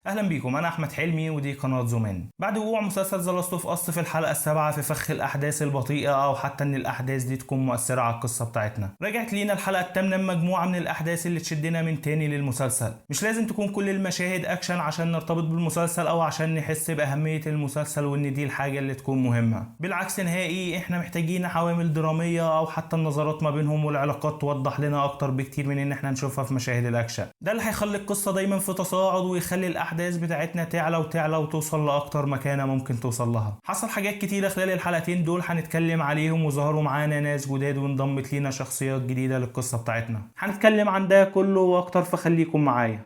اهلا بيكم، انا احمد حلمي ودي قناه زومان. بعد وقوع مسلسل ذا لاست اوف اس في الحلقه السابعه في فخ الاحداث البطيئه او حتى ان الاحداث دي تكون مؤثره على القصه بتاعتنا، رجعت لينا الحلقه الثامنه بمجموعه من الاحداث اللي تشدنا من تاني للمسلسل. مش لازم تكون كل المشاهد اكشن عشان نرتبط بالمسلسل او عشان نحس باهميه المسلسل وان دي الحاجه اللي تكون مهمه. بالعكس نهائي، احنا محتاجين عوامل دراميه او حتى النظرات ما بينهم والعلاقات توضح لنا اكتر بكتير من ان احنا نشوفها في مشاهد الاكشن. ده اللي هيخلي القصه دايما في تصاعد ويخلي الاحداث بتاعتنا تعلى وتعلى وتوصل لاكتر مكانه ممكن توصل لها. حصل حاجات كتيره خلال الحلقتين دول هنتكلم عليهم، وظهروا معانا ناس جداد وانضمت لينا شخصيات جديده للقصه بتاعتنا. هنتكلم عن ده كله واكتر، فخليكم معايا.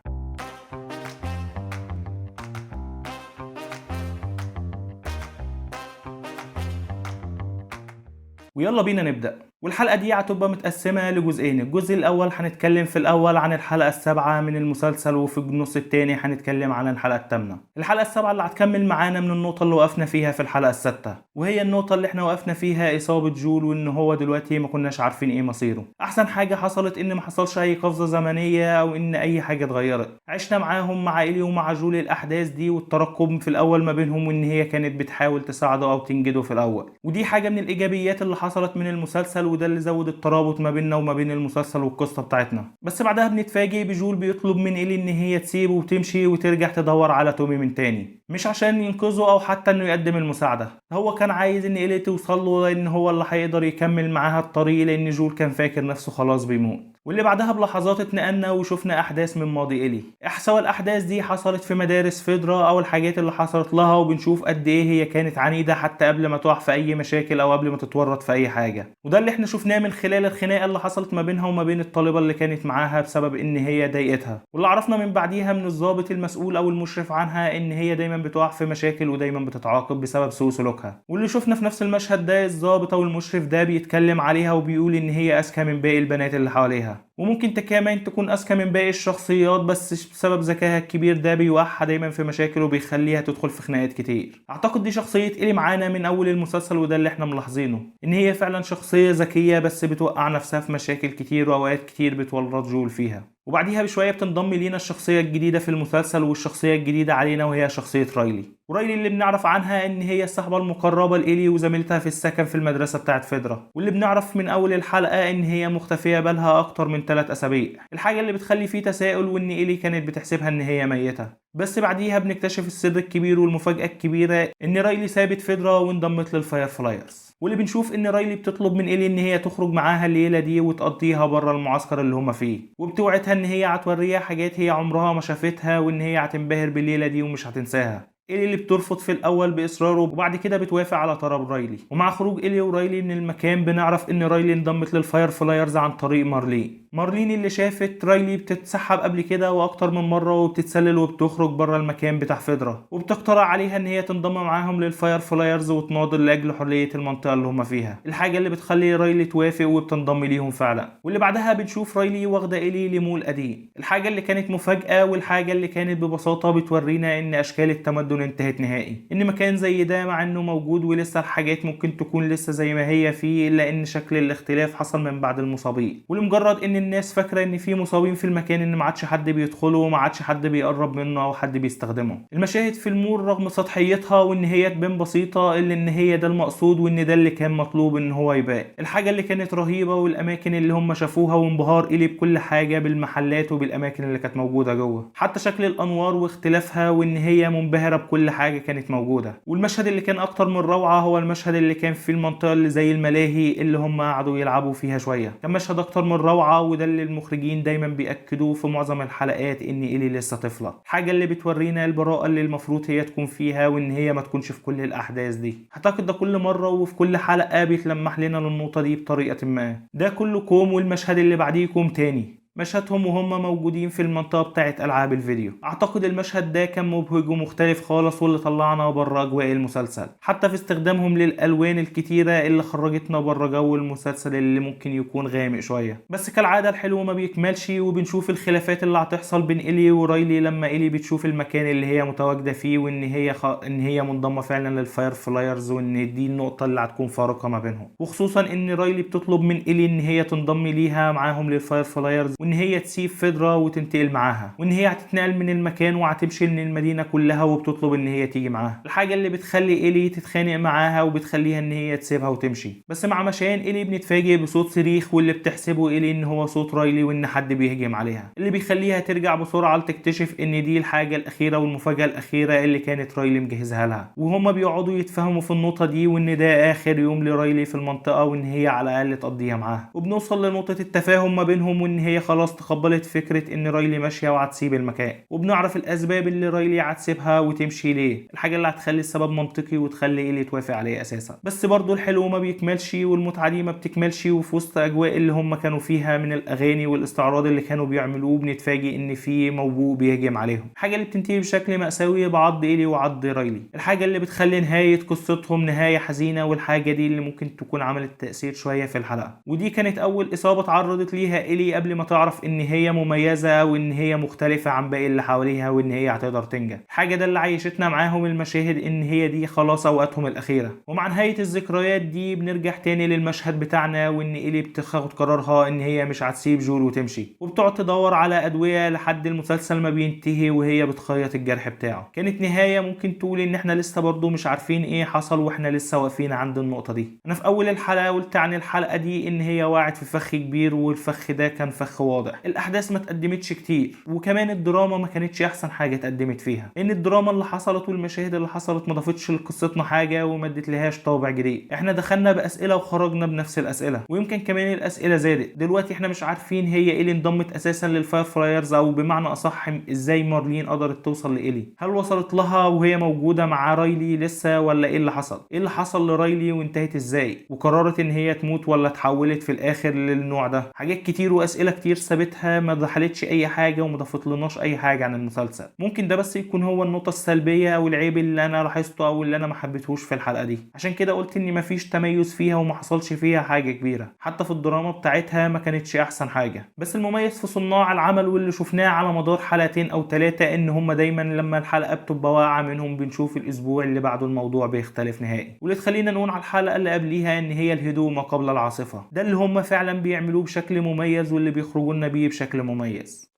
ويلا بينا نبدأ. والحلقة دي هتبقى متقسمة لجزئين. الجزء الأول هنتكلم في الأول عن الحلقة السابعة من المسلسل، وفي النص التاني هنتكلم عن الحلقة الثامنة. الحلقة السابعة اللي هتكمل معانا من النقطة اللي وقفنا فيها في الحلقة السادسة، وهي النقطة اللي احنا وقفنا فيها إصابة جول، وإن هو دلوقتي ما كناش عارفين إيه مصيره. أحسن حاجة حصلت إن ما حصلش أي قفزة زمنية أو إن أي حاجة اتغيرت. عشنا معاهم مع إيلي ومع جول الأحداث دي والترقب في الأول ما بينهم، وإن هي كانت بتحاول تساعده أو تنجده في الأول. ودي حاجة من الإيجابيات اللي حصلت من المسلسل، وده اللي زود الترابط ما بيننا وما بين المسلسل والقصة بتاعتنا. بس بعدها بنتفاجئ بجول بيطلب من إيلي إن هي تسيبه وتمشي وترجع تدور على تومي من تاني، مش عشان ينقذه أو حتى إنه يقدم المساعدة. هو كان عايز إن إيلي توصل له، لأن هو اللي هيقدر يكمل معاها الطريق، لأن جول كان فاكر نفسه خلاص بيموت. واللي بعدها بلحظات اتنقلنا وشفنا احداث من ماضي إيلي. سواء الاحداث دي حصلت في مدارس فيدرا او الحاجات اللي حصلت لها، وبنشوف قد ايه هي كانت عنيدة حتى قبل ما تقع في اي مشاكل او قبل ما تتورط في اي حاجة. وده اللي احنا شفناه من خلال الخناقة اللي حصلت ما بينها وما بين الطالبة اللي كانت معاها بسبب ان هي ضايقتها. واللي عرفنا من بعديها من الضابط المسؤول او المشرف عنها ان هي دايما بتقع في مشاكل ودايما بتتعاقب بسبب سوء سلوكها. واللي شفنا في نفس المشهد ده الضابط او المشرف ده بيتكلم عليها وبيقول ان هي اذكى من باقي البنات اللي حواليها، وممكن كمان تكون أذكى من باقي الشخصيات، بس بسبب ذكائها الكبير ده بيوقعها دايما في مشاكل وبيخليها تدخل في خناقات كتير. أعتقد دي شخصية إيلي معانا من أول المسلسل، وده اللي احنا ملاحظينه، إن هي فعلا شخصية ذكية بس بتوقع نفسها في مشاكل كتير وأوقات كتير بتورط جول فيها. وبعديها بشوية بتنضم لينا الشخصية الجديدة في المسلسل، والشخصية الجديدة علينا وهي شخصية رايلي. ورايلي اللي بنعرف عنها ان هي الصحبة المقربة لإيلي وزميلتها في السكن في المدرسة بتاعت فيدرا، واللي بنعرف من اول الحلقة ان هي مختفية بالها اكتر من 3 اسابيع، الحاجة اللي بتخلي فيه تساؤل وان إيلي كانت بتحسبها ان هي ميتة. بس بعديها بنكتشف السر الكبير والمفاجأة الكبيرة ان رايلي سابت فيدرا وانضمت للفاير فلايرز. واللي بنشوف ان رايلي بتطلب من إيلي ان هي تخرج معاها الليلة دي وتقضيها بره المعسكر اللي هما فيه، وبتوعدها ان هي هتوريها حاجات هي عمرها ما شافتها، وان هي هتنبهر بالليلة دي ومش هتنساها. إيلي اللي بترفض في الأول بإصراره، وبعد كده بتوافق على طلب رايلي. ومع خروج إيلي ورايلي من المكان بنعرف إن رايلي انضمت للفاير فلايرز عن طريق مارلين اللي شافت رايلي بتتسحب قبل كده وأكتر من مرة وبتتسلل وبتخرج بره المكان بتاع فيدرا، وبتقترح عليها إن هي تنضم معاهم للفاير فلايرز وتناضل لأجل حرية المنطقة اللي هما فيها، الحاجة اللي بتخلي رايلي توافق وبتنضم ليهم فعلا. واللي بعدها بنشوف رايلي واخدة إيلي لمول قديم، الحاجة اللي كانت مفاجأة والحاجة اللي كانت ببساطة بتورينا إن أشكال التمدن انتهت نهائي. ان مكان زي ده مع انه موجود ولسه الحاجات ممكن تكون لسه زي ما هي فيه، الا ان شكل الاختلاف حصل من بعد المصابين. ولمجرد ان الناس فاكره ان في مصابين في المكان، ان ما عادش حد بيدخله وما عادش حد بيقرب منه او حد بيستخدمه. المشاهد في المول رغم سطحيتها وان هي تبان بسيطه، الا ان هي ده المقصود وان ده اللي كان مطلوب ان هو يبان. الحاجه اللي كانت رهيبه والاماكن اللي هم شافوها وانبهار إلي بكل حاجه، بالمحلات وبالاماكن اللي كانت موجوده جوه، حتى شكل الانوار واختلافها، وان هي منبهره بكل حاجه كانت موجوده. والمشهد اللي كان اكتر من روعه هو المشهد اللي كان في المنطقه اللي زي الملاهي اللي هم قعدوا يلعبوا فيها شويه، كان مشهد اكتر من روعه، وده اللي المخرجين دايما بياكدوه في معظم الحلقات، ان إيلي لسه طفله، حاجه اللي بتورينا البراءه اللي المفروض هي تكون فيها، وان هي ما تكونش في كل الاحداث دي. اعتقد ده كل مره وفي كل حلقه بيتلمح لنا للنقطه دي بطريقه ما. ده كله كوم، والمشهد اللي بعديه كوم تاني، مشهدهم وهم موجودين في المنطقة بتاعت ألعاب الفيديو. أعتقد المشهد ده كان مبهج ومختلف خالص، واللي طلعنا بره أجواء المسلسل، حتى في استخدامهم للألوان الكتيرة اللي خرجتنا بره جو المسلسل اللي ممكن يكون غامق شوية. بس كالعادة الحلو ما بيكملش، وبنشوف الخلافات اللي هتحصل بين إيلي ورايلي لما إيلي بتشوف المكان اللي هي متواجدة فيه، وإن هي منضمة فعلا للفاير فلايرز، وإن دي النقطة اللي هتكون فارقة ما بينهم. وخصوصا إن رايلي بتطلب من إيلي إن هي تنضم ليها معاهم للفاير فلايرز، وان هي تسيب فيدرا وتنتقل معاها، وان هي هتتنقل من المكان وهتمشي من المدينه كلها وبتطلب ان هي تيجي معاها. الحاجه اللي بتخلي إيلي تتخانق معاها وبتخليها ان هي تسيبها وتمشي. بس مع مشيان إيلي بنتفاجئ بصوت صريخ، واللي بتحسبه إيلي ان هو صوت رايلي وان حد بيهجم عليها، اللي بيخليها ترجع بسرعه لتكتشف ان دي الحاجه الاخيره والمفاجاه الاخيره اللي كانت رايلي مجهزها لها. وهما بيقعدوا يتفاهموا في النقطه دي وان ده اخر يوم لرايلي في المنطقه وان هي على الاقل تقضيها معاها. وبنوصل لنقطه التفاهم ما بينهم وان هي خلاص تقبلت فكره ان رايلي ماشيه وهتسيب المكان، وبنعرف الاسباب اللي رايلي هتسيبها وتمشي ليه، الحاجه اللي هتخلي السبب منطقي وتخلي إيلي توافق عليه اساسا. بس برضو الحلو ما بيكملش والمتعه دي ما بتكملش، وفي وسط اجواء اللي هم كانوا فيها من الاغاني والاستعراض اللي كانوا بيعملوه بنتفاجئ ان في موبوء بيهجم عليهم، حاجه اللي بتنتهي بشكل مأساوي بعض إيلي وعض رايلي، الحاجه اللي بتخلي نهايه قصتهم نهايه حزينه، والحاجه دي اللي ممكن تكون عملت تأثير شويه في الحلقه. ودي كانت اول اصابه تعرضت ليها إيلي قبل ما تعرف ان هي مميزه وان هي مختلفه عن باقي اللي حواليها وان هي هتقدر تنجح. الحاجه ده اللي عيشتنا معاهم المشاهد ان هي دي خلاص اوقاتهم الاخيره. ومع نهايه الذكريات دي بنرجع تاني للمشهد بتاعنا وان إيلي بتاخد قرارها ان هي مش هتسيب جول وتمشي، وبتقعد تدور على ادويه لحد المسلسل ما بينتهي وهي بتخيط الجرح بتاعه. كانت نهايه ممكن تقول ان احنا لسه برضو مش عارفين ايه حصل واحنا لسه واقفين عند النقطه دي. انا في اول الحلقه قلت عن الحلقه دي ان هي وقعت في فخ كبير، والفخ ده كان فخ واضح. الاحداث ما تقدمتش كتير، وكمان الدراما ما كانتش احسن حاجه اتقدمت فيها، لان الدراما اللي حصلت والمشاهد اللي حصلت ما ضافتش لقصتنا حاجه وما ادتلهاش طابع جديد. احنا دخلنا باسئله وخرجنا بنفس الاسئله، ويمكن كمان الاسئله زادت. دلوقتي احنا مش عارفين هي ايه اللي انضمت اساسا للفاير فلايرز، او بمعنى اصح ازاي مارلين قدرت توصل لايلي. هل وصلت لها وهي موجوده مع رايلي لسه، ولا ايه اللي حصل؟ ايه اللي حصل لرايلي وانتهت ازاي؟ وقررت ان هي تموت ولا اتحولت في الاخر للنوع ده؟ حاجات كتير واسئله كتير سابتها ما ضحلتش اي حاجه وما ضافتلناش اي حاجه عن المسلسل. ممكن ده بس يكون هو النقطه السلبيه او العيب اللي انا لاحظته او اللي انا ما حبيتهوش في الحلقه دي. عشان كده قلت ان مفيش تميز فيها وما حصلش فيها حاجه كبيره، حتى في الدراما بتاعتها ما كانتش احسن حاجه. بس المميز في صناع العمل واللي شفناه على مدار حلقتين او 3 ان هم دايما لما الحلقه بتبقى واقعه منهم بنشوف الاسبوع اللي بعده الموضوع بيختلف نهائي. واللي تخلينا نقول على الحلقه اللي قبليها ان هي الهدوء ما قبل العاصفه، ده اللي هم فعلا بيعملوه بشكل مميز واللي بيخرجوا لنا بيه بشكل مميز.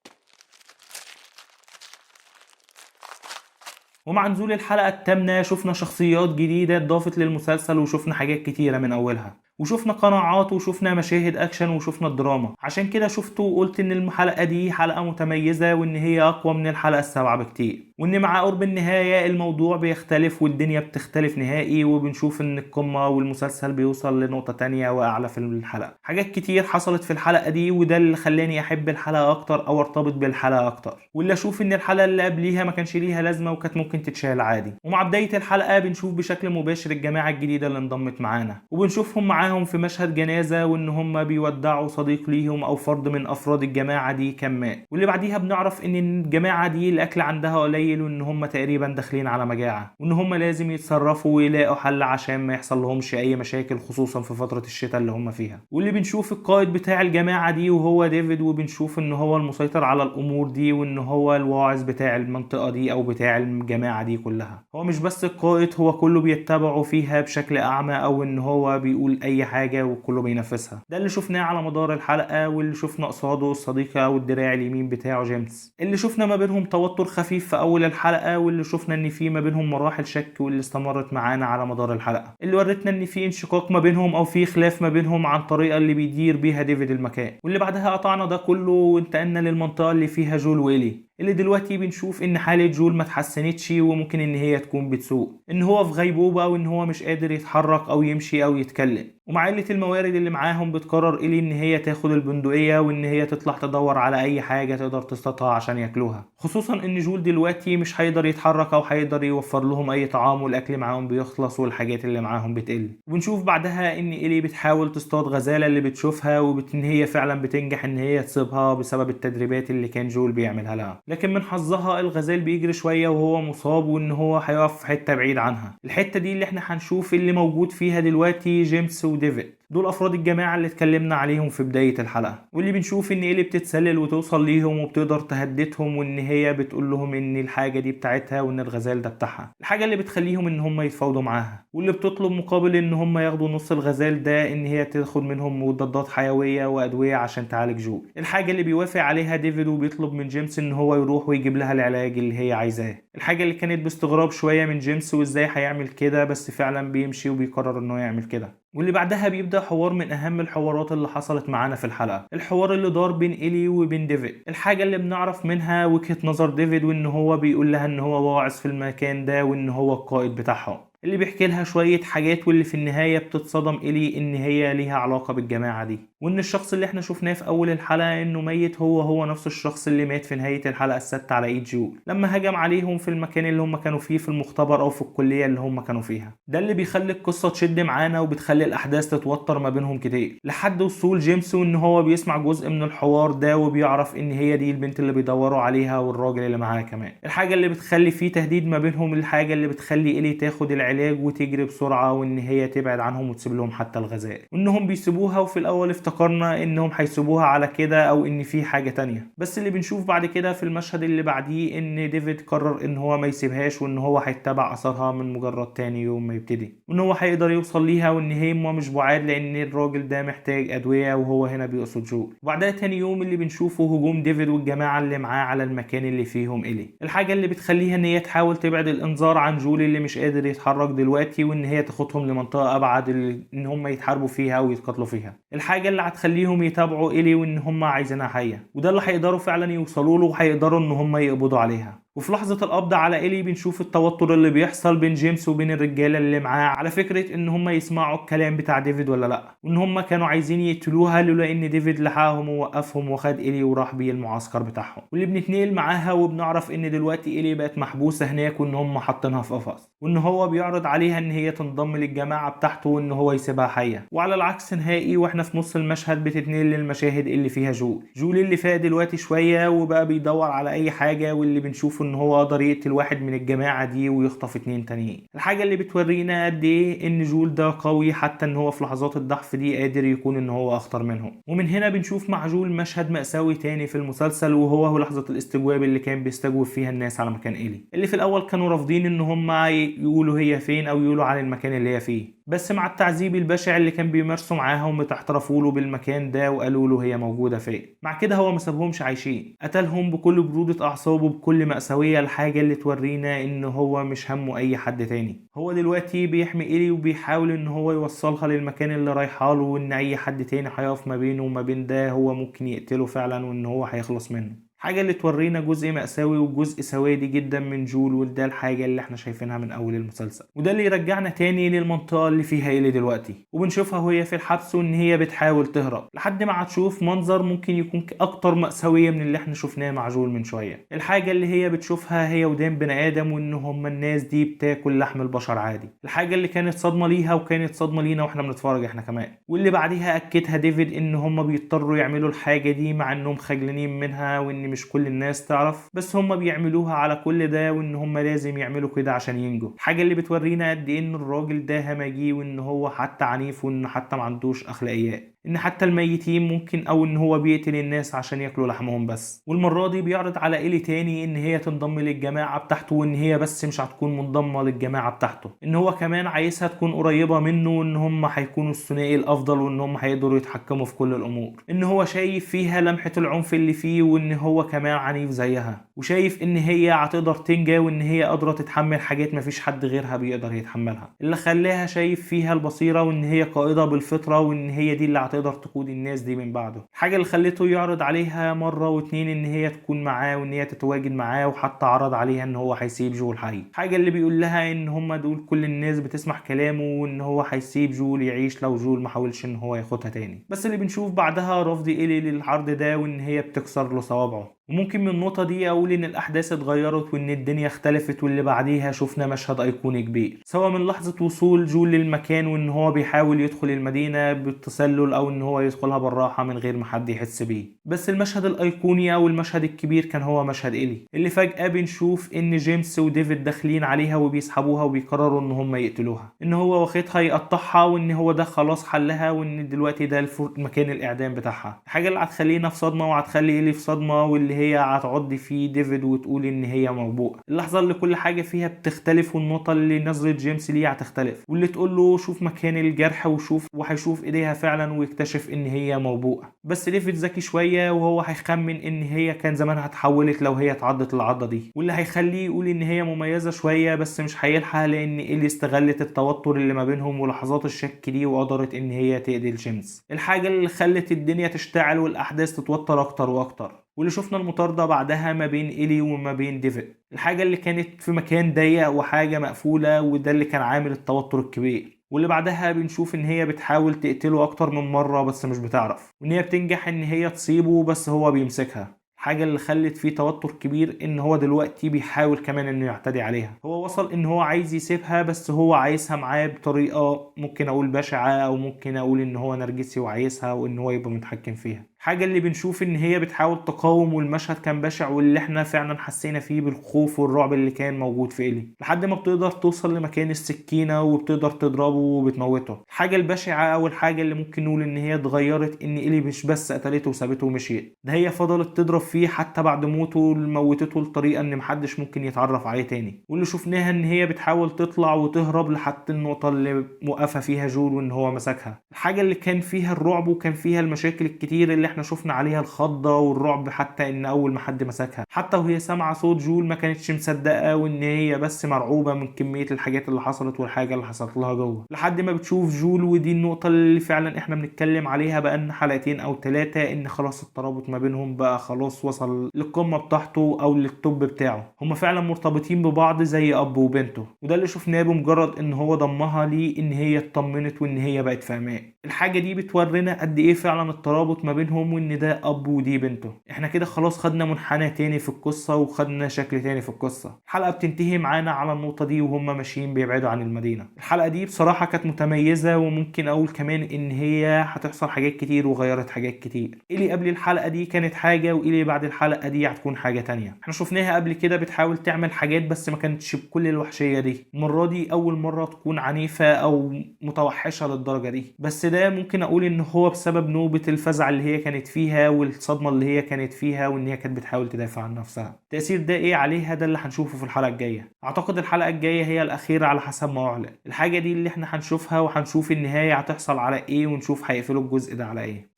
ومع نزول الحلقة الثامنة شفنا شخصيات جديدة اتضافت للمسلسل، وشفنا حاجات كتيرة من أولها، وشفنا قناعات وشفنا مشاهد أكشن وشفنا الدراما. عشان كده شفت وقلت إن الحلقة دي حلقة متميزة وإن هي أقوى من الحلقة السابعة بكتير، وإن مع قرب النهاية الموضوع بيختلف والدنيا بتختلف نهائي، وبنشوف إن القمة والمسلسل بيوصل لنقطة تانية وأعلى في الحلقة. حاجات كتير حصلت في الحلقة دي وده اللي خلاني أحب الحلقة أكتر أو أرتبط بالحلقة أكتر، واللي أشوف إن الحلقة اللي قبليها ما كانش ليها لازمة وكانت ممكن تتشال عادي. ومع بداية الحلقة بنشوف بشكل مباشر الجماعة الجديدة اللي انضمت معانا، وبنشوفهم معاهم في مشهد جنازة وإن هم بيودعوا صديق ليهم أو فرد من أفراد الجماعة دي كان مات. واللي بعديها بنعرف إن الجماعة دي الأكل عندها قليل وإن هم تقريبا داخلين على مجاعة، وإن هم لازم يتصرفوا ويلاقوا حل عشان ما يحصل لهمش أي مشاكل خصوصا في فترة الشتاء اللي هم فيها. واللي بنشوف القائد بتاع الجماعة دي وهو ديفيد، وبنشوف إن هو المسيطر على الأمور دي وإن هو الواعظ بتاع المنطقة دي أو بتاع الجماعة دي كلها. هو مش بس القائد، هو كله بيتبعه فيها بشكل أعمى أو إن هو بيقول أي حاجة وكله بينفذها. ده اللي شفناه على مدار الحلقة، واللي شفنا قصاده الصديق أو الدراع اليمين بتاعه جيمس، اللي شفنا ما بينهم توتر خفيف في أول الحلقة، واللي شفنا إن في ما بينهم مراحل شك واللي استمرت معانا على مدار الحلقة، اللي ورتنا إن في انشقاق ما بينهم أو في خلاف ما بينهم عن طريقة اللي بيدير بيها ديفيد المكان. واللي بعدها قطعنا ده كله وانتقلنا للمنطقة اللي فيها جول وإيلي، اللي دلوقتي بنشوف ان حالة جول ما اتحسنتش وممكن ان هي تكون بتسوء، ان هو في غيبوبة وان هو مش قادر يتحرك او يمشي او يتكلم. ومع قلة الموارد اللي معاهم بتقرر إيلي ان هي تاخد البندقية وان هي تطلع تدور على اي حاجة تقدر تصطادها عشان ياكلوها، خصوصا ان جول دلوقتي مش هيقدر يتحرك او هيقدر يوفر لهم اي طعام والاكل معاهم بيخلص والحاجات اللي معاهم بتقل. وبنشوف بعدها ان إيلي بتحاول تصطاد غزالة اللي بتشوفها وان هي فعلا بتنجح ان هي تصيبها بسبب التدريبات اللي كان جول بيعملها لها. لكن من حظها الغزال بيجري شوية وهو مصاب وان هو هيقف في حتة بعيد عنها. الحتة دي اللي احنا هنشوف اللي موجود فيها دلوقتي جيمس وديفيد. دول افراد الجماعه اللي اتكلمنا عليهم في بدايه الحلقه، واللي بنشوف ان إيلي بتتسلل وتوصل ليهم وبتقدر تهددهم، وان هي بتقول لهم ان الحاجه دي بتاعتها وان الغزال ده بتاعها، الحاجه اللي بتخليهم ان هم يتفاوضوا معاها، واللي بتطلب مقابل ان هم ياخدوا نص الغزال ده ان هي تاخد منهم مضادات حيويه وادويه عشان تعالج جول. الحاجه اللي بيوافق عليها ديفيد وبيطلب من جيمس ان هو يروح ويجيب لها العلاج اللي هي عايزاه. الحاجه اللي كانت باستغراب شويه من جيمس وازاي هيعمل كده، بس فعلا بيمشي وبيقرر انه يعمل كده. واللي بعدها بيبدأ حوار من أهم الحوارات اللي حصلت معانا في الحلقة، الحوار اللي دار بين إيلي وبين ديفيد. الحاجة اللي بنعرف منها وجهة نظر ديفيد، وإن هو بيقول لها إن هو واعظ في المكان ده وإن هو القائد بتاعهم، اللي بيحكي لها شوية حاجات، واللي في النهاية بتتصدم إيلي إن هي ليها علاقة بالجماعة دي، وإن الشخص اللي احنا شفناه في أول الحلقة إنه ميت هو نفس الشخص اللي مات في نهاية الحلقة السادسة على إيد جول لما هجم عليهم في المكان اللي هم كانوا فيه في المختبر أو في الكلية اللي هم كانوا فيها. ده اللي بيخلي القصة تشد معانا وبتخلي الأحداث تتوتر ما بينهم كتير لحد وصول جيمس، وإن هو بيسمع جزء من الحوار ده وبيعرف إن هي دي البنت اللي بيدوروا عليها والراجل اللي معاها كمان. الحاجة اللي بتخلي فيه تهديد ما بينهم، الحاجة اللي بتخلي إيلي تاخد العلاج وتجري بسرعة وإن هي تبعد عنهم وتسيب لهم حتى الغزال، وإنهم بيسيبوها. وفي الأول افتكرنا إنهم هيسيبوها على كده أو إن في حاجة تانية، بس اللي بنشوف بعد كده في المشهد اللي بعديه إن ديفيد قرر إن هو ما يسيبهاش، وإن هو هيتبع أثرها من مجرد تاني يوم ما يبتدي، وإن هو هيقدر يوصل ليها، وإن هي مش بعاد لأن الراجل ده محتاج أدوية، وهو هنا بيقصد جول. وبعدها تاني يوم اللي بنشوفه هجوم ديفيد والجماعة اللي معاه على المكان اللي فيهم إيلي، الحاجة اللي بتخليها إن هي تحاول تبعد الإنذار عن جول اللي مش قادر يتحرك دلوقتي، وإن هي تاخدهم لمنطقة أبعد إن هم يتحاربوا فيها ويتقاتلوا فيها، الحاجة اللي هتخليهم يتابعوا إيلي وإن هم عايزينها حية، وده اللي هيقدروا فعلا يوصلوا له وهيقدروا إن هم يقبضوا عليها. وفي لحظة القبض على إيلي بنشوف التوتر اللي بيحصل بين جيمس وبين الرجالة اللي معاه على فكرة إن هم يسمعوا الكلام بتاع ديفيد ولا لأ، وإن هم كانوا عايزين يقتلوها لولا إن ديفيد لحقهم ووقفهم وخد إيلي وراح بيه المعسكر بتاعهم، واللي بنتنقل معاها وبنعرف إن دلوقتي إيلي بقت محبوسة هناك وإن هم حاطينها في قفص، وإن هو بيعرض عليها إن هي تنضم للجماعة بتاعته وإن هو يسيبها حية. وعلى العكس نهائي وإحنا في نص المشهد بتتنقل للمشاهد اللي فيها جول اللي فاق دلوقتي شوية وبقى بيدور على أي حاجة، واللي بنشوفه إن هو قدر يقتل واحد من الجماعة دي ويخطف 2 تانيين، الحاجة اللي بتورينا قد ايه ان جول ده قوي حتى ان هو في لحظات الضعف دي قادر يكون ان هو اخطر منهم. ومن هنا بنشوف مع جول مشهد مأساوي تاني في المسلسل، وهو لحظة الاستجواب اللي كان بيستجوب فيها الناس على مكان إيلي، اللي في الاول كانوا رافضين ان هم يقولوا هي فين او يقولوا عن المكان اللي هي فيه، بس مع التعذيب البشع اللي كان بيمارسوا معاهم بتحترفوا له بالمكان ده وقالوا له هي موجودة فين. مع كده هو ما سابهمش عايشين، قتلهم بكل برودة اعصاب وبكل مأساوية، الحاجة اللي تورينا ان هو مش همه اي حد تاني. هو دلوقتي بيحمي إيلي وبيحاول ان هو يوصلها للمكان اللي رايحه له، وان اي حد تاني هيقف ما بينه وما بين ده هو ممكن يقتله فعلا وان هو هيخلص منه، حاجة اللي تورينا جزء مأساوي وجزء سوادي جدا من جول، وده الحاجة اللي احنا شايفينها من أول المسلسل. وده اللي يرجعنا تاني للمنطقة اللي فيها إيلي دلوقتي، وبنشوفها وهي في الحبس وإن هي بتحاول تهرب لحد ما هتشوف منظر ممكن يكون أكتر مأساوية من اللي احنا شفناه مع جول من شوية. الحاجة اللي هي بتشوفها هي ودان بني آدم، وإن هما الناس دي بتاكل لحم البشر عادي، الحاجة اللي كانت صدمة ليها وكانت صدمة لينا واحنا بنتفرج احنا كمان، واللي بعديها أكدها ديفيد إن هما بيضطروا يعملوا الحاجة دي مع إنهم خجلانين منها، وإن مش كل الناس تعرف، بس هم بيعملوها على كل ده وان هم لازم يعملوا كده عشان ينجوا. حاجه اللي بتورينا قد ايه ان الراجل ده همجي، وان هو حتى عنيف، وان حتى ما عندوش اخلاقيات، ان حتى الميتين ممكن او ان هو بيقتل الناس عشان ياكلوا لحمهم بس. والمره دي بيعرض على إيلي تاني ان هي تنضم للجماعه بتاعته، وان هي بس مش هتكون منضمه للجماعه بتاعته، ان هو كمان عايزها تكون قريبه منه، وان هم هيكونوا الثنائي الافضل، وان هم هيقدروا يتحكموا في كل الامور، ان هو شايف فيها لمحه العنف اللي فيه، وان هو كمان عنيف زيها، وشايف ان هي هتقدر تنجا، وان هي قادره تتحمل حاجات مفيش حد غيرها بيقدر يتحملها، اللي خلاها شايف فيها البصيره، وان هي قائده بالفطره، وان هي دي اللي هتقدر تقود الناس دي من بعده. الحاجه اللي خلته يعرض عليها مره واتنين ان هي تكون معاه وان هي تتواجد معاه، وحتى عرض عليها ان هو هيسيب جول حي. حاجه اللي بيقول لها ان هم دول كل الناس بتسمع كلامه، وان هو هيسيب جول يعيش لو جول ما حاولش ان هو ياخدها تاني. بس اللي بنشوف بعدها رفض إيلي للعرض ده، وان هي بتكسر له صوابعه، وممكن من النقطة دي أقول إن الأحداث اتغيرت وإن الدنيا اختلفت، واللي بعديها شفنا مشهد أيقوني كبير، سواء من لحظة وصول جول للمكان وإن هو بيحاول يدخل المدينة بالتسلل أو إن هو يدخلها بالراحة من غير ما حد يحس بيه. بس المشهد الأيقوني أو المشهد الكبير كان هو مشهد إيلي، اللي فجأة بنشوف إن جيمس وديفيد داخلين عليها وبيسحبوها وبيقرروا إن هم يقتلوها، إن هو واخدها يقطعها وإن هو ده خلاص حلها وإن دلوقتي ده مكان الإعدام بتاعها. الحاجة اللي هتخلينا في صدمة وهتخلي إيلي في صدمة، واللي هي هتعض فيه ديفيد وتقول ان هي موبوءة. اللحظة اللي كل حاجة فيها بتختلف والنقطة اللي نظرة جيمس ليه هتختلف، واللي تقول له شوف مكان الجرح وشوف، وهيشوف ايديها فعلا ويكتشف ان هي موبوءة. بس ديفيد ذكي شوية وهو هيخمن ان هي كان زمانها اتحولت لو هي اتعضت العضة دي، واللي هيخليه يقول ان هي مميزة شوية بس مش هيلحق، لان إيلي استغلت التوتر اللي ما بينهم ولحظات الشك دي وقدرت ان هي تقتل جيمس. الحاجة اللي خلت الدنيا تشتعل والاحداث تتوتر اكتر واكتر، واللي شفنا المطاردة بعدها ما بين إيلي وما بين ديفيد، الحاجة اللي كانت في مكان ضيق وحاجة مقفولة، وده اللي كان عامل التوتر الكبير. واللي بعدها بنشوف ان هي بتحاول تقتله اكتر من مرة بس مش بتعرف، وان هي بتنجح ان هي تصيبه بس هو بيمسكها. الحاجة اللي خلت فيه توتر كبير ان هو دلوقتي بيحاول كمان انه يعتدي عليها. هو وصل ان هو عايز يسيبها بس هو عايزها معاه بطريقة ممكن اقول بشعة، او ممكن اقول ان هو نرجسي وعايزها وان هو يبقى متحكم فيها. حاجة اللي بنشوف ان هي بتحاول تقاوم، والمشهد كان بشع واللي احنا فعلا حسينا فيه بالخوف والرعب اللي كان موجود في إيلي، لحد ما بتقدر توصل لمكان السكينة وبتقدر تضربه وبتموته. الحاجة البشعة او الحاجة اللي ممكن نقول ان هي اتغيرت ان إيلي مش بس قتلته وسابته ومشيت، ده هي فضلت تضرب فيه حتى بعد موته، موتته لطريقة ان محدش ممكن يتعرف عليه تاني. واللي شفناها ان هي بتحاول تطلع وتهرب لحد النقطة اللي موقفة فيها جول وان هو مسكها. الحاجة اللي كان فيها الرعب وكان فيها المشاكل الكتير اللي احنا شفنا عليها الخضة والرعب، حتى ان اول ما حد مسكها حتى وهي سامعة صوت جول ما كانتش مصدقة، وان هي بس مرعوبة من كمية الحاجات اللي حصلت والحاجة اللي حصلت لها جوه، لحد ما بتشوف جول. ودي النقطة اللي فعلا احنا بنتكلم عليها بقالنا حلقتين او 3، ان خلاص الترابط ما بينهم بقى خلاص وصل للقمة بتاعته او للتوب بتاعه. هما فعلا مرتبطين ببعض زي اب وبنته، وده اللي شفناه بمجرد ان هو ضمها ليه ان هي اطمنت وان هي بقت في امان. الحاجة دي بتورينا قد ايه فعلا الترابط ما بينهم، وان ده اب ودي بنته. احنا كده خلاص خدنا منحنى تاني في القصة وخدنا شكل تاني في القصة. الحلقة بتنتهي معانا على النقطة دي وهم ماشيين بيبعدوا عن المدينة. الحلقة دي بصراحة كانت متميزة، وممكن اقول كمان ان هي هتحصل حاجات كتير وغيرت حاجات كتير. إلي قبل الحلقة دي كانت حاجة، وإلي بعد الحلقة دي هتكون حاجة تانية. احنا شفناها قبل كده بتحاول تعمل حاجات بس ما كانتش بكل الوحشية دي. المرة دي اول مرة تكون عنيفة او متوحشة للدرجة دي، بس ده ممكن اقول ان هو بسبب نوبة الفزع اللي هي كانت فيها والصدمة اللي هي كانت فيها، وان هي كانت بتحاول تدافع عن نفسها. التأثير ده ايه عليها ده اللي هنشوفه في الحلقة الجاية. اعتقد الحلقة الجاية هي الاخيرة على حسب ما اعلن. الحاجة دي اللي احنا هنشوفها وهنشوف النهاية هتحصل على ايه، ونشوف هيقفلوا الجزء ده على ايه.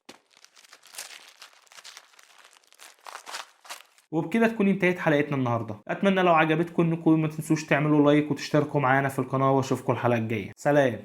وبكده تكون انتهت حلقتنا النهارده. اتمنى لو عجبتكم انكم ما تنسوش تعملوا لايك وتشتركوا معانا في القناه، واشوفكم الحلقه الجايه. سلام.